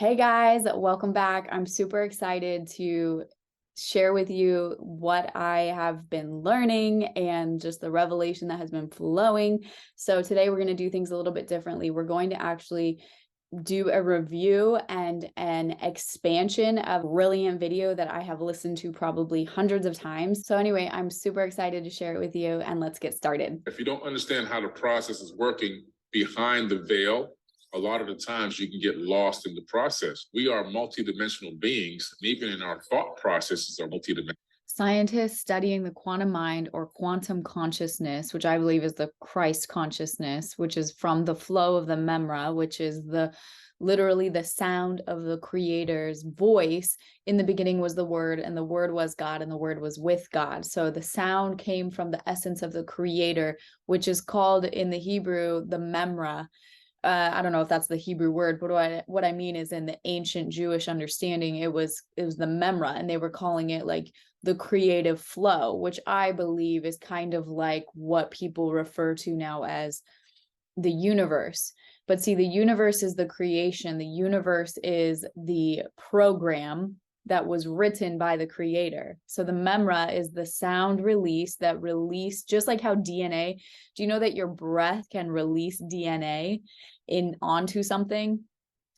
Hey guys, welcome back. I'm super excited to share with you what I have been learning and just the revelation that has been flowing. So today we're going to do things a little bit differently. We're going to actually do a review and an expansion of a brilliant video that I have listened to probably hundreds of times. So anyway, I'm super excited to share it with you, and let's get started. If you don't understand how the process is working behind the veil, a lot of the times you can get lost in the process. We are multidimensional beings, and even in our thought processes are multidimensional. Scientists studying the quantum mind or quantum consciousness, which I believe is the Christ consciousness, which is from the flow of the memra, which is literally the sound of the creator's voice. In the beginning was the word, and the word was God, and the word was with God. So the sound came from the essence of the creator, which is called in the Hebrew the memra. I don't know if that's the Hebrew word, but what I mean is in the ancient Jewish understanding, it was the memra, and they were calling it like the creative flow, which I believe is kind of like what people refer to now as the universe. But see, the universe is the creation. The universe is the program that was written by the creator. So the memra is the sound release that release, just like how DNA, do you know that your breath can release DNA onto something?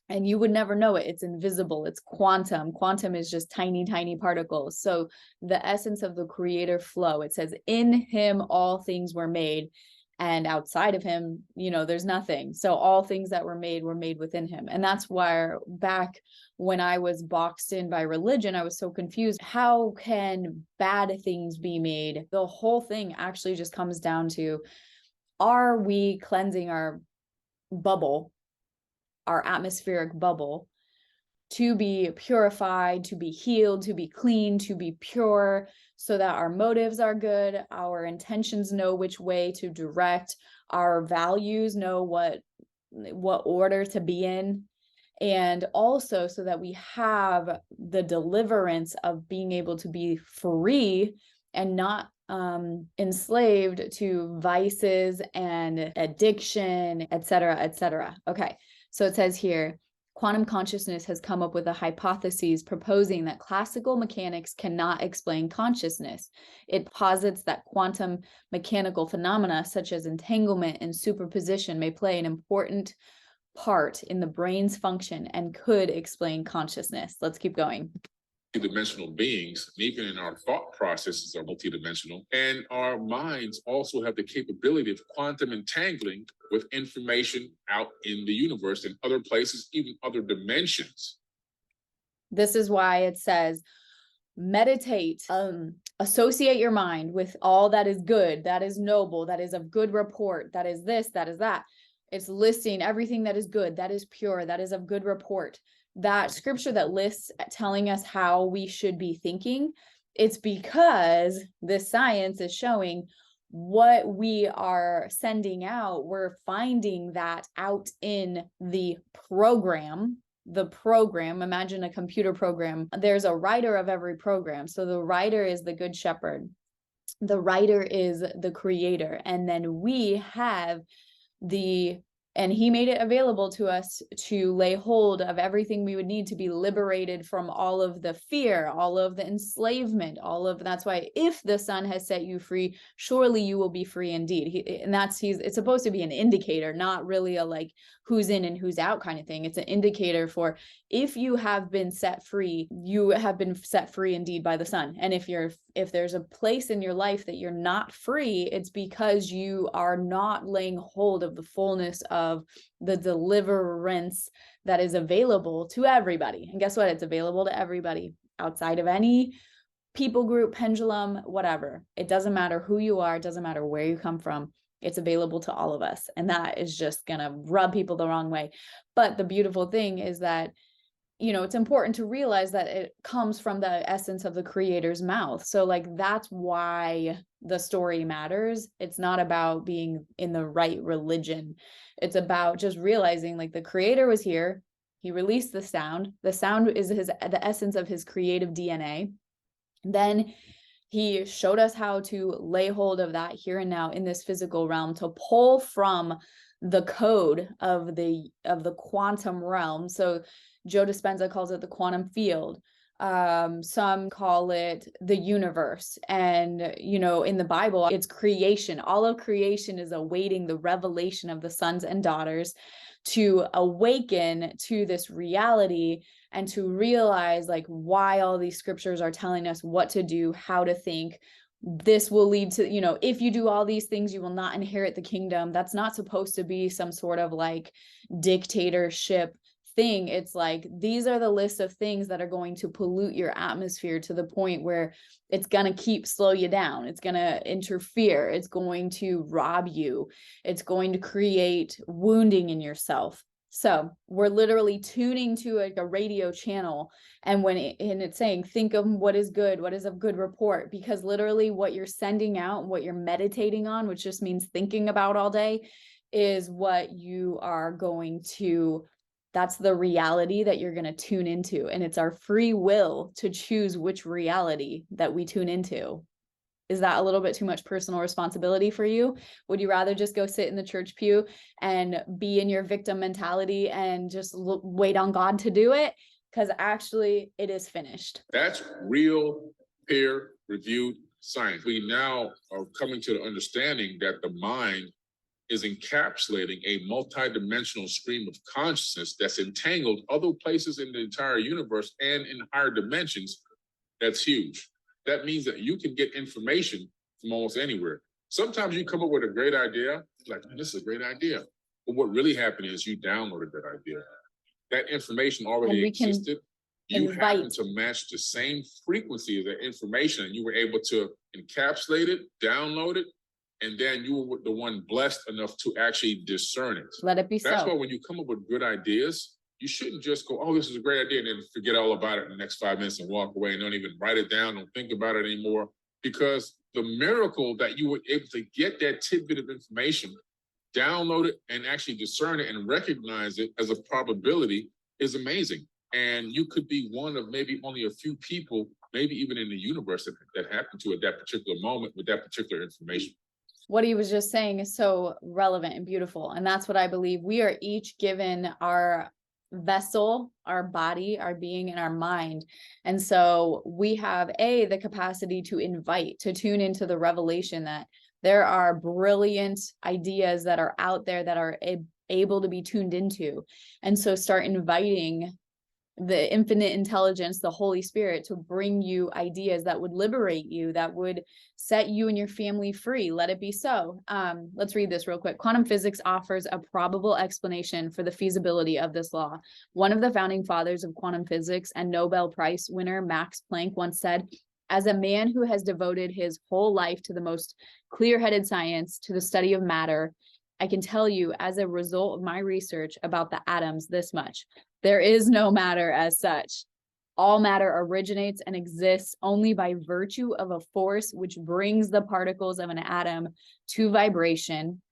And you would never know it. It's invisible. It's quantum. Quantum is just tiny, tiny particles. So the essence of the creator flow, it says, in him all things were made, and outside of him, there's nothing. So all things that were made within him. And that's why back when I was boxed in by religion, I was so confused. How can bad things be made? The whole thing actually just comes down to, are we cleansing our bubble, our atmospheric bubble, to be purified, to be healed, to be clean, to be pure, so that our motives are good, our intentions know which way to direct, our values know what order to be in, and also so that we have the deliverance of being able to be free and not enslaved to vices and addiction, etc., etc. Okay, so it says here, quantum consciousness has come up with a hypothesis proposing that classical mechanics cannot explain consciousness. It posits that quantum mechanical phenomena such as entanglement and superposition may play an important part in the brain's function and could explain consciousness. Let's keep going. Multidimensional beings, and even in our thought processes are multidimensional, and our minds also have the capability of quantum entangling with information out in the universe and other places, even other dimensions. This is why it says, meditate, associate your mind with all that is good, that is noble, that is of good report, that is this, that is that. It's listing everything that is good, that is pure, that is of good report. That scripture that lists telling us how we should be thinking, it's because this science is showing what we are sending out. We're finding that out in the program. Imagine a computer program. There's a writer of every program. So the writer is the good shepherd. The writer is the creator. And then we have and he made it available to us to lay hold of everything we would need to be liberated from all of the fear, all of the enslavement, that's why if the Son has set you free, surely you will be free indeed. It's supposed to be an indicator, not really a like who's in and who's out kind of thing. It's an indicator for if you have been set free, you have been set free indeed by the Son. And if there's a place in your life that you're not free, it's because you are not laying hold of the fullness of the deliverance that is available to everybody. And guess what? It's available to everybody outside of any people group, pendulum, whatever. It doesn't matter who you are. It doesn't matter where you come from. It's available to all of us. And that is just going to rub people the wrong way. But the beautiful thing is that, it's important to realize that it comes from the essence of the creator's mouth. So like, that's why the story matters. It's not about being in the right religion. It's about just realizing like the creator was here. He released the sound. The sound is the essence of his creative DNA. Then he showed us how to lay hold of that here and now in this physical realm, to pull from the code of the quantum realm. So Joe Dispenza calls it the quantum field. Some call it the universe. And, you know, in the Bible, it's creation. All of creation is awaiting the revelation of the sons and daughters to awaken to this reality and to realize like why all these scriptures are telling us what to do, how to think. This will lead to, you know, if you do all these things, you will not inherit the kingdom. That's not supposed to be some sort of like dictatorship thing. It's like, these are the list of things that are going to pollute your atmosphere to the point where it's going to slow you down. It's going to interfere. It's going to rob you. It's going to create wounding in yourself. So we're literally tuning to a radio channel, and it's saying, think of what is good, what is of good report, because literally what you're sending out, what you're meditating on, which just means thinking about all day, is what you are going to, that's the reality that you're going to tune into. And it's our free will to choose which reality that we tune into. Is that a little bit too much personal responsibility for you? Would you rather just go sit in the church pew and be in your victim mentality and just wait on God to do it? Because actually it is finished. That's real peer-reviewed science. We now are coming to the understanding that the mind is encapsulating a multidimensional stream of consciousness that's entangled other places in the entire universe and in higher dimensions. That's huge. That means that you can get information from almost anywhere. Sometimes you come up with a great idea, like, this is a great idea. But what really happened is you downloaded that idea. That information already existed. You happen to match the same frequency of that information, and you were able to encapsulate it, download it, and then you were the one blessed enough to actually discern it. Let it be so. That's why when you come up with good ideas, you shouldn't just go, oh, this is a great idea, and then forget all about it in the next 5 minutes and walk away and don't even write it down, don't think about it anymore. Because the miracle that you were able to get that tidbit of information, download it, and actually discern it and recognize it as a probability is amazing. And you could be one of maybe only a few people, maybe even in the universe, that happened to at that particular moment with that particular information. What he was just saying is so relevant and beautiful. And that's what I believe. We are each given our vessel, our body, our being, and our mind. And so we have the capacity to invite, to tune into the revelation that there are brilliant ideas that are out there that are able to be tuned into. And so start inviting the infinite intelligence, the Holy Spirit, to bring you ideas that would liberate you, that would set you and your family free. Let it be so. Let's read this real quick. Quantum physics offers a probable explanation for the feasibility of this law. One of the founding fathers of quantum physics and Nobel Prize winner Max Planck once said, as a man who has devoted his whole life to the most clear-headed science, to the study of matter, I can tell you, as a result of my research about the atoms, this much. There is no matter as such. All matter originates and exists only by virtue of a force which brings the particles of an atom to vibration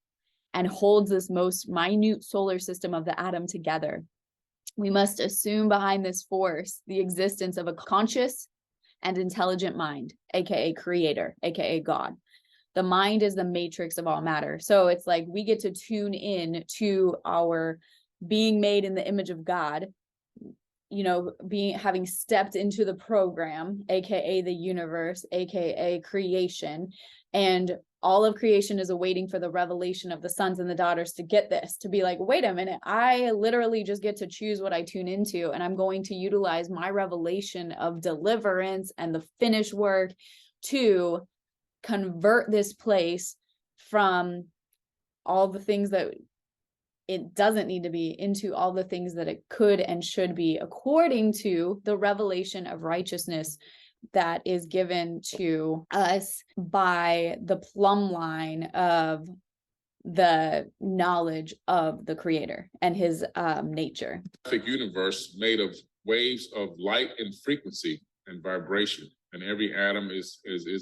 and holds this most minute solar system of the atom together. We must assume behind this force the existence of a conscious and intelligent mind, aka creator, aka God. The mind is the matrix of all matter. So it's like we get to tune in to our being made in the image of God, you know, having stepped into the program, aka the universe, aka creation, and all of creation is awaiting for the revelation of the sons and the daughters to get this, to be like, wait a minute, I literally just get to choose what I tune into, and I'm going to utilize my revelation of deliverance and the finished work to convert this place from all the things that it doesn't need to be into all the things that it could and should be, according to the revelation of righteousness that is given to us by the plumb line of the knowledge of the Creator and his nature. Universe made of waves of light and frequency and vibration, and every atom is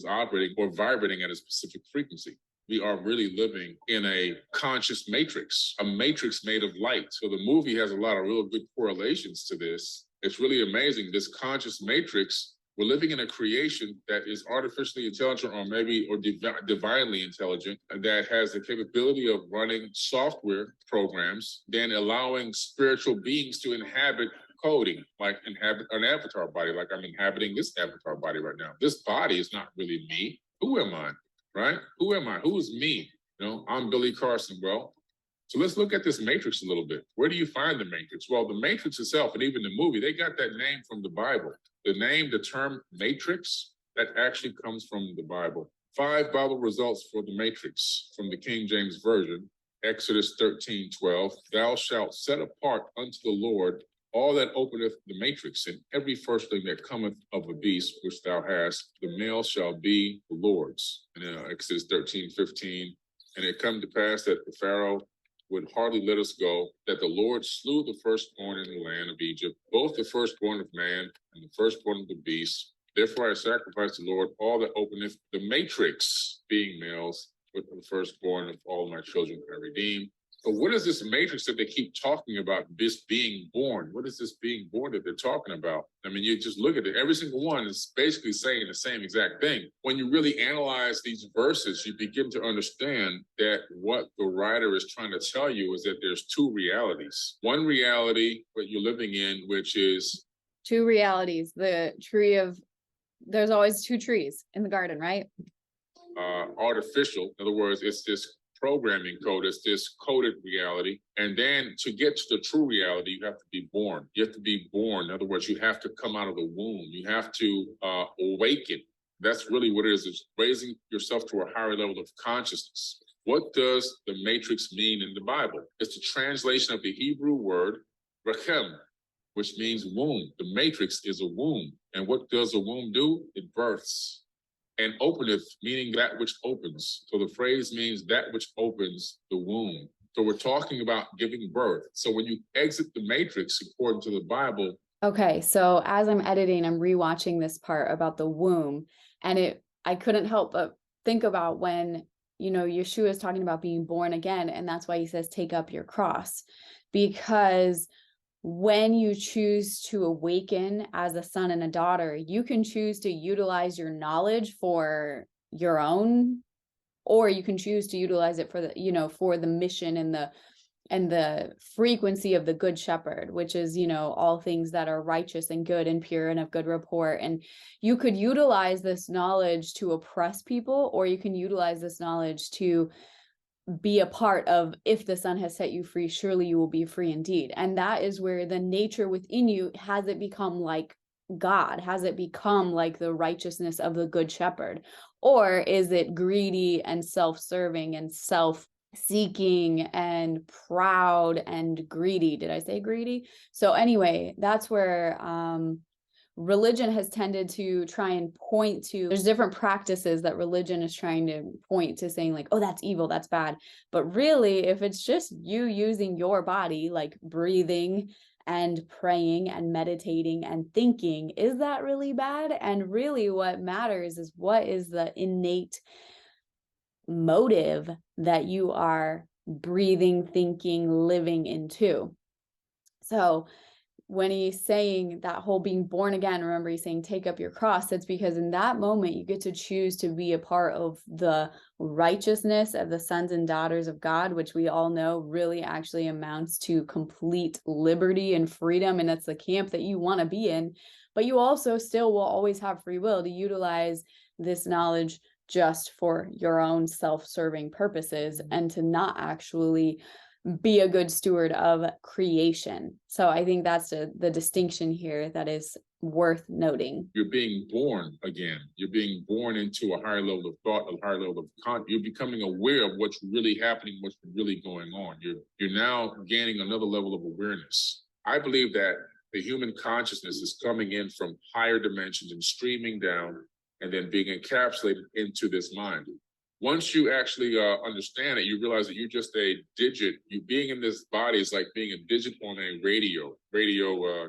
operating or vibrating at a specific frequency. We are really living in a conscious matrix, a matrix made of light. So the movie has a lot of real good correlations to this. It's really amazing. This conscious matrix, we're living in a creation that is artificially intelligent or divinely intelligent, that has the capability of running software programs, then allowing spiritual beings to inhabit coding, like inhabit an avatar body, like I'm inhabiting this avatar body right now. This body is not really me. Who am I? Right? Who am I? Who is me? I'm Billy Carson. Well, so let's look at this matrix a little bit. Where do you find the matrix? Well, the matrix itself, and even the movie, they got that name from the Bible. The term matrix, that actually comes from the Bible. 5 Bible results for the matrix from the King James Version. Exodus 13:12, thou shalt set apart unto the Lord all that openeth the matrix, and every firstling that cometh of a beast which thou hast, the male shall be the Lord's. And Exodus 13:15, and it come to pass that the Pharaoh would hardly let us go, that the Lord slew the firstborn in the land of Egypt, both the firstborn of man and the firstborn of the beast. Therefore I sacrifice the Lord all that openeth the matrix, being males, with the firstborn of all my children I redeem. But what is this matrix that they keep talking about, this being born? What is this being born that they're talking about? I mean, you just look at it. Every single one is basically saying the same exact thing. When you really analyze these verses, you begin to understand that what the writer is trying to tell you is that there's 2 realities. One reality that you're living in, which is 2 realities. The tree of, there's always 2 trees in the garden, right? Artificial. In other words, it's this programming code, it's this coded reality. And then to get to the true reality, you have to be born. You have to be born. In other words, you have to come out of the womb. You have to awaken. That's really what it is. It's raising yourself to a higher level of consciousness. What does the matrix mean in the Bible? It's the translation of the Hebrew word rechem, which means womb. The matrix is a womb. And what does a womb do? It births. And openeth, meaning that which opens. So the phrase means that which opens the womb. So we're talking about giving birth. So when you exit the matrix, according to the Bible. Okay, so as I'm editing, I'm rewatching this part about the womb. And I couldn't help but think about when, Yeshua is talking about being born again. And that's why he says, take up your cross. Because when you choose to awaken as a son and a daughter, you can choose to utilize your knowledge for your own, or you can choose to utilize it for the mission and the frequency of the good shepherd, which is, all things that are righteous and good and pure and of good report. And you could utilize this knowledge to oppress people, or you can utilize this knowledge to be a part of, if the Son has set you free, surely you will be free indeed. And that is where the nature within you, has it become like God? Has it become like the righteousness of the good shepherd? Or is it greedy and self-serving and self-seeking and proud and greedy? Did I say greedy? So anyway, that's where religion has tended to try and point to, there's different practices that religion is trying to point to, saying like, oh, that's evil, that's bad. But really, if it's just you using your body, like breathing and praying and meditating and thinking, is that really bad? And really what matters is, what is the innate motive that you are breathing, thinking, living into? So when he's saying that whole being born again, remember he's saying take up your cross. That's because in that moment you get to choose to be a part of the righteousness of the sons and daughters of God, which we all know really actually amounts to complete liberty and freedom. And that's the camp that you want to be in. But you also still will always have free will to utilize this knowledge just for your own self-serving purposes, and to not actually be a good steward of creation. So I think that's the distinction here that is worth noting. You're being born again. You're being born into a higher level of thought, a higher level of you're becoming aware of what's really happening, what's really going on. You're now gaining another level of awareness. I believe that the human consciousness is coming in from higher dimensions and streaming down and then being encapsulated into this mind. Once you actually understand it, you realize that you're just a digit. You being in this body is like being a digit on a radio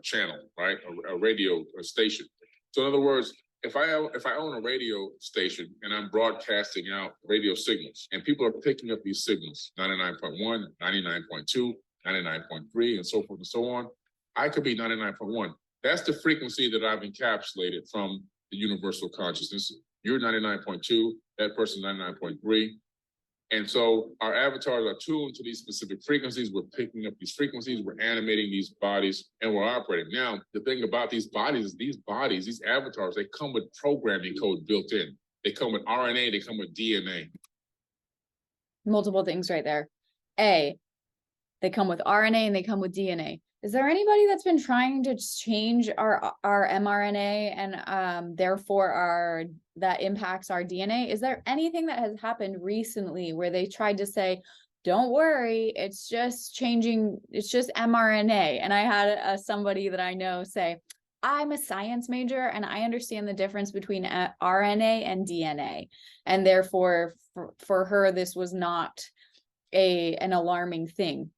channel, right? A radio station. So in other words, if I own a radio station and I'm broadcasting out radio signals, and people are picking up these signals, 99.1, 99.2, 99.3, and so forth and so on, I could be 99.1. That's the frequency that I've encapsulated from the universal consciousness. You're 99.2, that person 99.3. And so our avatars are tuned to these specific frequencies. We're picking up these frequencies, we're animating these bodies, and we're operating. Now, the thing about these bodies is these avatars, they come with programming code built in. They come with RNA, they come with DNA. Multiple things right there. A, they come with RNA and they come with DNA. Is there anybody that's been trying to change our mRNA and therefore that impacts our DNA? Is there anything that has happened recently where they tried to say, don't worry, it's just changing, it's just mRNA? And I had somebody that I know say, I'm a science major and I understand the difference between RNA and DNA. And therefore, for her, this was not an alarming thing.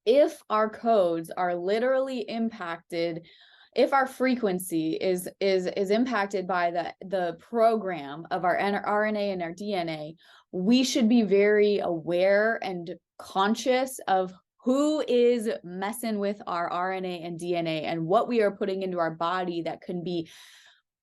If our codes are literally impacted, if our frequency is impacted by the program of our RNA and our DNA, we should be very aware and conscious of who is messing with our RNA and DNA and what we are putting into our body that can be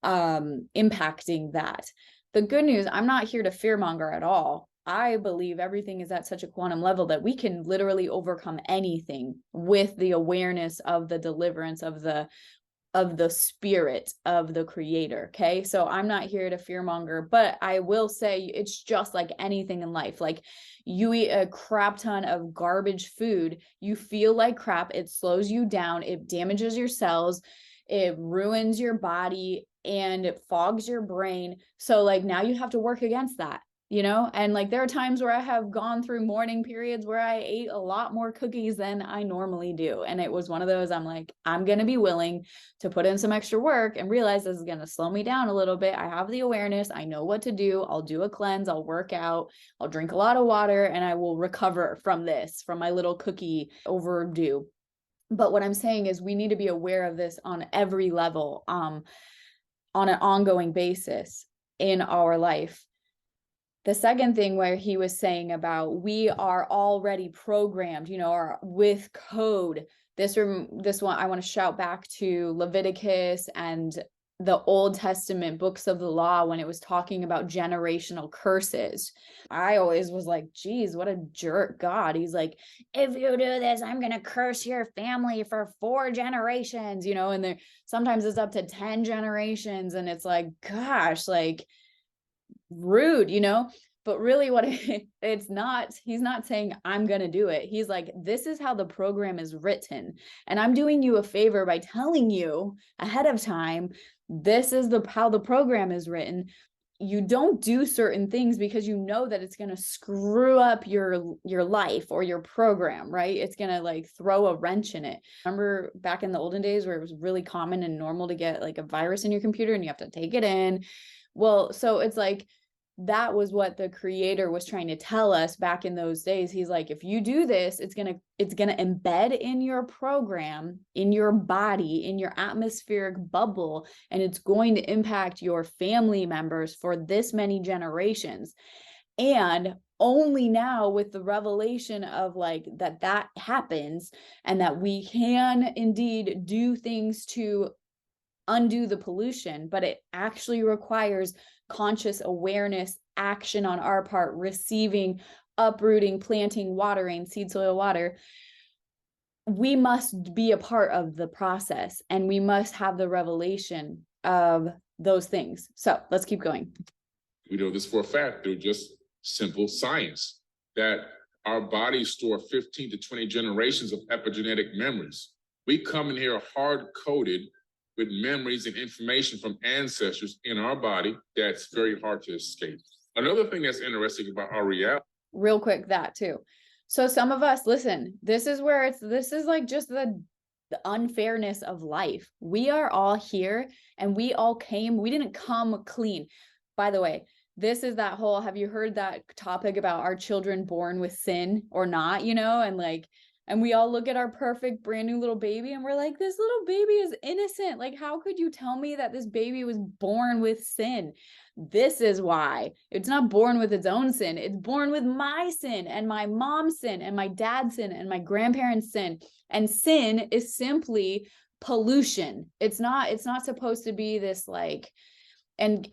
impacting that. The good news, I'm not here to fearmonger at all. I believe everything is at such a quantum level that we can literally overcome anything with the awareness of the deliverance of the spirit of the creator. Okay. So I'm not here to fearmonger, but I will say it's just like anything in life. Like you eat a crap ton of garbage food, you feel like crap, it slows you down, it damages your cells, it ruins your body, and it fogs your brain. So like now you have to work against that. And like there are times where I have gone through morning periods where I ate a lot more cookies than I normally do. And it was one of those, I'm like, I'm going to be willing to put in some extra work and realize this is going to slow me down a little bit. I have the awareness. I know what to do. I'll do a cleanse. I'll work out. I'll drink a lot of water and I will recover from my little cookie overdue. But what I'm saying is we need to be aware of this on every level, on an ongoing basis in our life. The second thing where he was saying about we are already programmed, or with code. This one, I want to shout back to Leviticus and the Old Testament books of the law when it was talking about generational curses. I always was like, geez, what a jerk God. He's like, if you do this, I'm going to curse your family for 4 generations, and there sometimes it's up to 10 generations. And it's like, gosh, like, rude, but really what it's not, he's not saying I'm going to do it. He's like, this is how the program is written. And I'm doing you a favor by telling you ahead of time, this is how the program is written. You don't do certain things because you know that it's going to screw up your life or your program, right? It's going to like throw a wrench in it. Remember back in the olden days where it was really common and normal to get like a virus in your computer and you have to take it in. Well, so it's like, that was what the creator was trying to tell us back in those days. He's like, if you do this, it's going to embed in your program, in your body, in your atmospheric bubble, and it's going to impact your family members for this many generations. And only now with the revelation of like that happens and that we can indeed do things to undo the pollution, but it actually requires conscious awareness, action on our part, receiving, uprooting, planting, watering, seed, soil, water. We must be a part of the process and we must have the revelation of those things. So let's keep going. We know this for a fact through just simple science, that our bodies store 15 to 20 generations of epigenetic memories. We come in here hard-coded with memories and information from ancestors in our body that's very hard to escape. Another thing that's interesting about our reality. Real quick, that too. So some of us, listen, this is like just the unfairness of life. We are all here and we didn't come clean. By the way, this is that whole, have you heard that topic about our children born with sin or not, and we all look at our perfect brand new little baby and we're like, this little baby is innocent. Like, how could you tell me that this baby was born with sin? This is why it's not born with its own sin. It's born with my sin and my mom's sin and my dad's sin and my grandparents' sin. And sin is simply pollution. It's not supposed to be this like And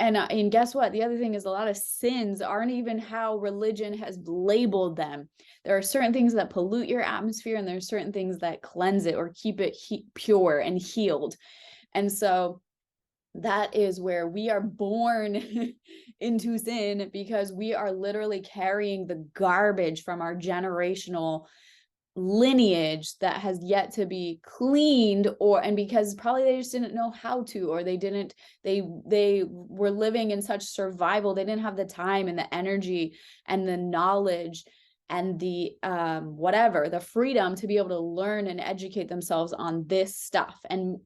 guess what? The other thing is a lot of sins aren't even how religion has labeled them. There are certain things that pollute your atmosphere, and there's certain things that cleanse it or keep it pure and healed. And so that is where we are born into sin, because we are literally carrying the garbage from our generational lineage that has yet to be cleaned, and because probably they just didn't know how to, or they were living in such survival, they didn't have the time and the energy and the knowledge and the whatever, the freedom to be able to learn and educate themselves on this stuff. And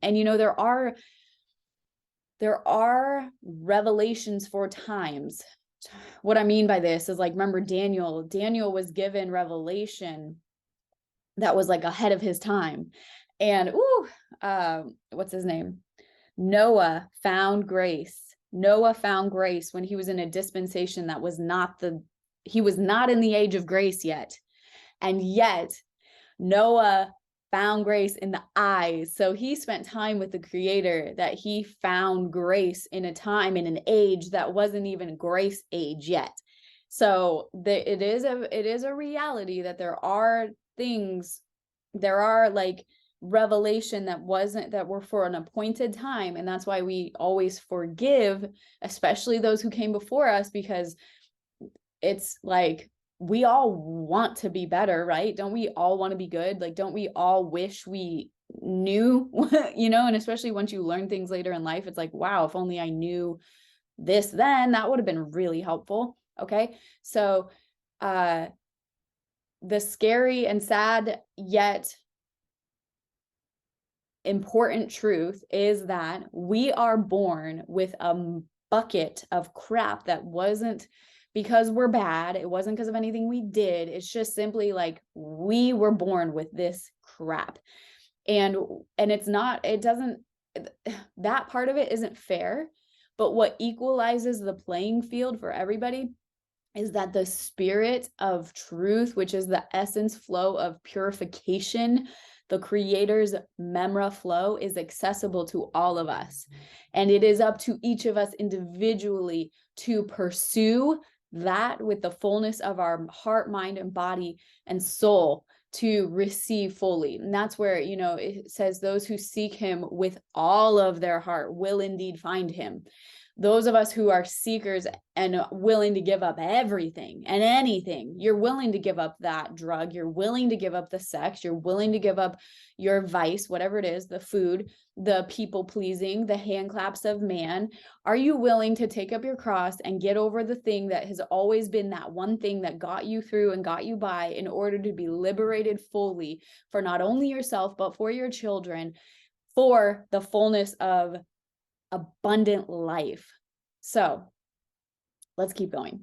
there are revelations for times. What I mean by this is, like, remember Daniel was given revelation that was like ahead of his time. And what's his name? Noah found grace. Noah found grace when he was in a dispensation that was he was not in the age of grace yet. And yet Noah found grace in the eyes. So he spent time with the Creator, that he found grace in a time, in an age that wasn't even grace age yet. So it is a reality that there are things, there are like revelation that were for an appointed time. And that's why we always forgive, especially those who came before us, because it's like, we all want to be better, right? Don't we all want to be good? Like, don't we all wish we knew, and especially once you learn things later in life, it's like, wow, if only I knew this then, that would have been really helpful. Okay. So, the scary and sad yet important truth is that we are born with a bucket of crap that wasn't because we're bad. It wasn't because of anything we did. It's just simply like, we were born with this crap. And that part of it isn't fair. But what equalizes the playing field for everybody is that the spirit of truth, which is the essence flow of purification, the Creator's memra flow, is accessible to all of us. And it is up to each of us individually to pursue that with the fullness of our heart, mind, and body and soul, to receive fully. And that's where, it says those who seek him with all of their heart will indeed find him. Those of us who are seekers and willing to give up everything and anything, you're willing to give up that drug, you're willing to give up the sex, you're willing to give up your vice, whatever it is, the food, the people pleasing, the hand claps of man. Are you willing to take up your cross and get over the thing that has always been that one thing that got you through and got you by, in order to be liberated fully for not only yourself, but for your children, for the fullness of abundant life? So let's keep going.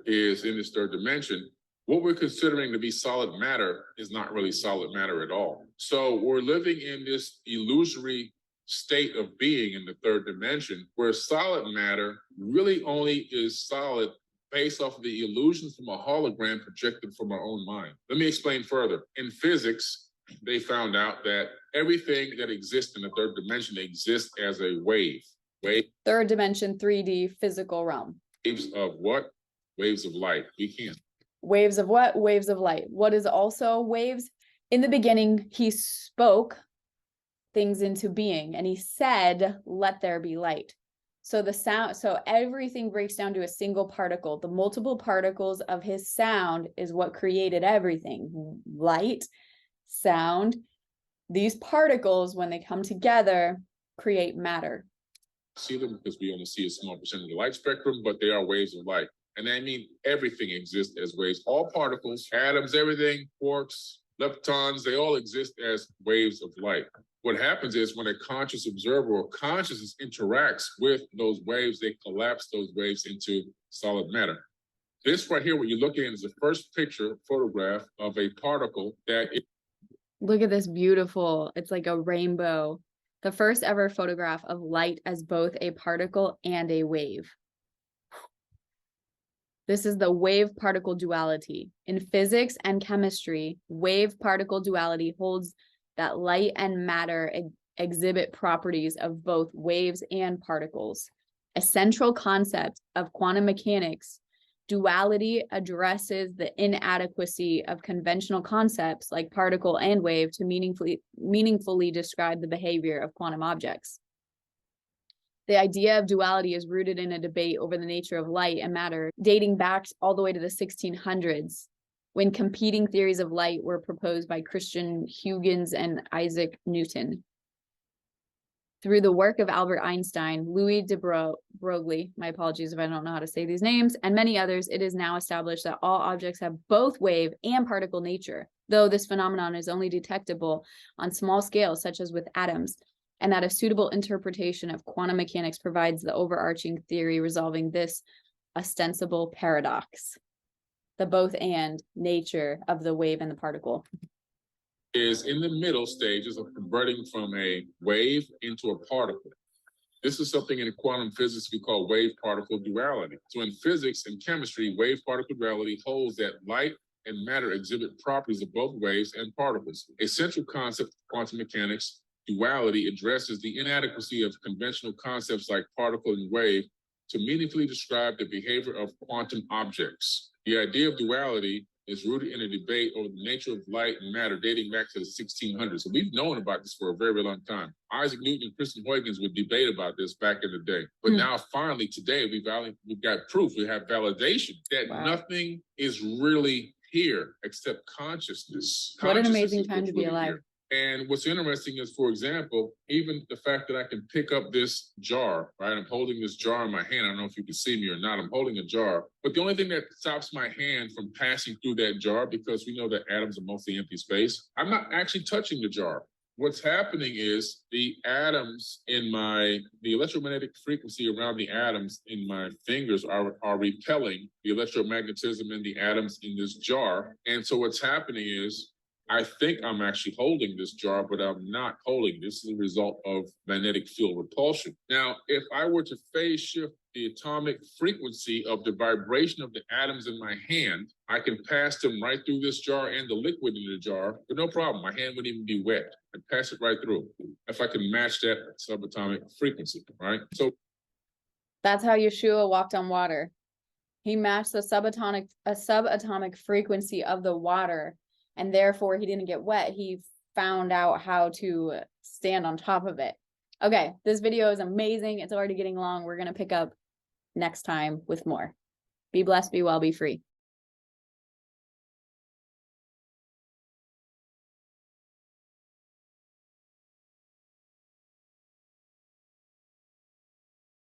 Is in this third dimension. What we're considering to be solid matter is not really solid matter at all. So we're living in this illusory state of being in the third dimension, where solid matter really only is solid based off of the illusions from a hologram projected from our own mind. Let me explain further. In physics, they found out that everything that exists in the third dimension exists as a wave. Third dimension, 3D, physical realm. Waves of what? Waves of light. We can't. Waves of what? Waves of light. What is also waves? In the beginning, he spoke things into being, and he said, let there be light. So everything breaks down to a single particle. The multiple particles of his sound is what created everything. Light, sound, these particles, when they come together, create matter. See them because we only see a small percent of the light spectrum, but they are waves of light. And I mean, everything exists as waves. All particles, atoms, everything, quarks, leptons, they all exist as waves of light. What happens is, when a conscious observer or consciousness interacts with those waves, they collapse those waves into solid matter. This right here, what you're looking at, is the first photograph of a particle Look at this beautiful, it's like a rainbow. The first ever photograph of light as both a particle and a wave. This is the wave-particle duality. In physics and chemistry, wave-particle duality holds that light and matter exhibit properties of both waves and particles. A central concept of quantum mechanics, duality addresses the inadequacy of conventional concepts like particle and wave to meaningfully describe the behavior of quantum objects. The idea of duality is rooted in a debate over the nature of light and matter, dating back all the way to the 1600s, when competing theories of light were proposed by Christian Huygens and Isaac Newton. Through the work of Albert Einstein, Louis de Broglie, my apologies if I don't know how to say these names, and many others, it is now established that all objects have both wave and particle nature, though this phenomenon is only detectable on small scales, such as with atoms, and that a suitable interpretation of quantum mechanics provides the overarching theory resolving this ostensible paradox, the both and nature of the wave and the particle. Is in the middle stages of converting from a wave into a particle. This is something in quantum physics we call wave-particle duality. So in physics and chemistry, wave-particle duality holds that light and matter exhibit properties of both waves and particles. A central concept of quantum mechanics, duality, addresses the inadequacy of conventional concepts like particle and wave to meaningfully describe the behavior of quantum objects. The idea of duality is rooted in a debate over the nature of light and matter dating back to the 1600s. So we've known about this for a very, very long time. Isaac Newton and Christian Huygens would debate about this back in the day. But now finally today we've got proof, we have validation that nothing is really here except consciousness. What an amazing time to be alive. Here. And what's interesting is, for example, even the fact that I can pick up this jar, right? I'm holding this jar in my hand. I don't know if you can see me or not. I'm holding a jar. But the only thing that stops my hand from passing through that jar, because we know that atoms are mostly empty space, I'm not actually touching the jar. What's happening is the atoms in the electromagnetic frequency around the atoms in my fingers are repelling the electromagnetism in the atoms in this jar. And so what's happening is, I think I'm actually holding this jar, but I'm not holding. This is a result of magnetic field repulsion. Now, if I were to phase shift the atomic frequency of the vibration of the atoms in my hand, I can pass them right through this jar and the liquid in the jar, but no problem. My hand wouldn't even be wet. I'd pass it right through if I can match that subatomic frequency, right? So that's how Yeshua walked on water. He matched the subatomic frequency of the water, and therefore he didn't get wet. He found out how to stand on top of it. Okay, this video is amazing. It's already getting long. We're going to pick up next time with more. Be blessed, be well, be free.